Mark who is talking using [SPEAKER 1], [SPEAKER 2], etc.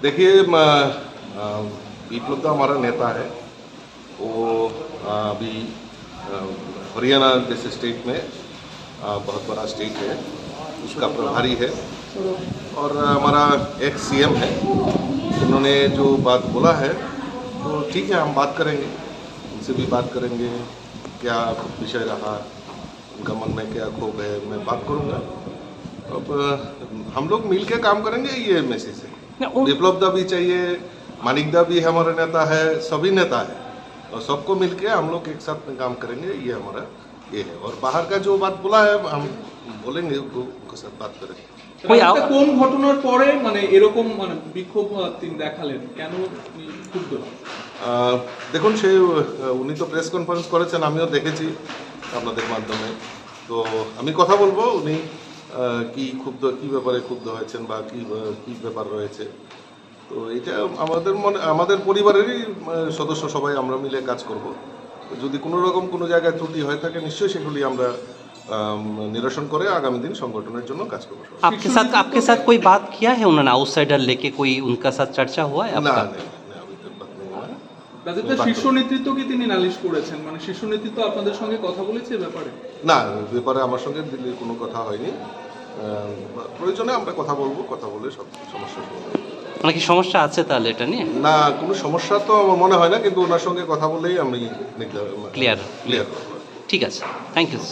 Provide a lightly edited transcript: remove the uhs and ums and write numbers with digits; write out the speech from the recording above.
[SPEAKER 1] देखिए विप्लव तो हमारा नेता है। वो अभी हरियाणा जैसे स्टेट में बहुत बड़ा स्टेट है, उसका प्रभारी है। और हमारा एक्स सीएम है, उन्होंने जो बात बोला है तो ठीक है, हम बात करेंगे, उनसे भी बात करेंगे क्या विषय रहा, उनका मन में क्या क्षोभ है, मैं बात करूंगा। अब हम लोग मिल के काम करेंगे, ये मैसेज है। विप्लव दा भी चाहिए, मानिक दा भी हमारा नेता है, सभी नेता है, और सबको मिलके हम लोग एक साथ में काम करेंगे, ये हमारा ये है। और बाहर का जो बात बोला है हम बोलेंगे, उनके साथ बात करेंगे।
[SPEAKER 2] কোন ঘটনার পরে মানে এরকম মানে বিক্ষোভ তিনি দেখালেন, কেন ক্ষুব্ধ?
[SPEAKER 1] দেখুন সে উনি তো প্রেস কনফারেন্স করেছেন, আমিও দেখেছি আপনাদের মাধ্যমে। তো আমি কথা বলবো উনি কি ক্ষুব্ধ, কি ব্যাপারে ক্ষুব্ধ হয়েছেন বা কি ব্যাপার রয়েছে। তো এটা আমাদের পরিবারেরই সদস্য, সবাই আমরা মিলে কাজ করব। যদি কোনো রকম কোনো জায়গায় ত্রুটি হয়ে থাকে নিশ্চয়ই সেগুলি আমরা निरसन करे आगामी दिन संगठन जন্য কাজ করব।
[SPEAKER 3] आपके साथ कोई बात किया है उन्होंने, आउटसाइडर लेके कोई उनका साथ चर्चा हुआ है आपका?
[SPEAKER 1] अभी तक बात नहीं हुआ है।
[SPEAKER 2] রাজনীতির শীর্ষ নেতৃত্ব কি তিনি নালিশ করেছেন, মানে শীর্ষ নেতৃত্ব আপনাদের সঙ্গে কথা বলেছে এ ব্যাপারে?
[SPEAKER 1] না, ব্যাপারে আমার সঙ্গে দিল্লির কোনো কথা হয়নি। প্রয়োজনে আমরা কথা বলবো, কথা বলে সব সমস্যা সমাধান।
[SPEAKER 3] মানে কি সমস্যা আছে তাহলে এটা নিয়ে?
[SPEAKER 1] না, কোনো সমস্যা তো আমার মনে হয় না, কিন্তু ওনার সঙ্গে কথা বলেই আমি
[SPEAKER 3] ক্লিয়ার।
[SPEAKER 1] ক্লিয়ার।
[SPEAKER 3] ঠিক আছে, থ্যাংক ইউ।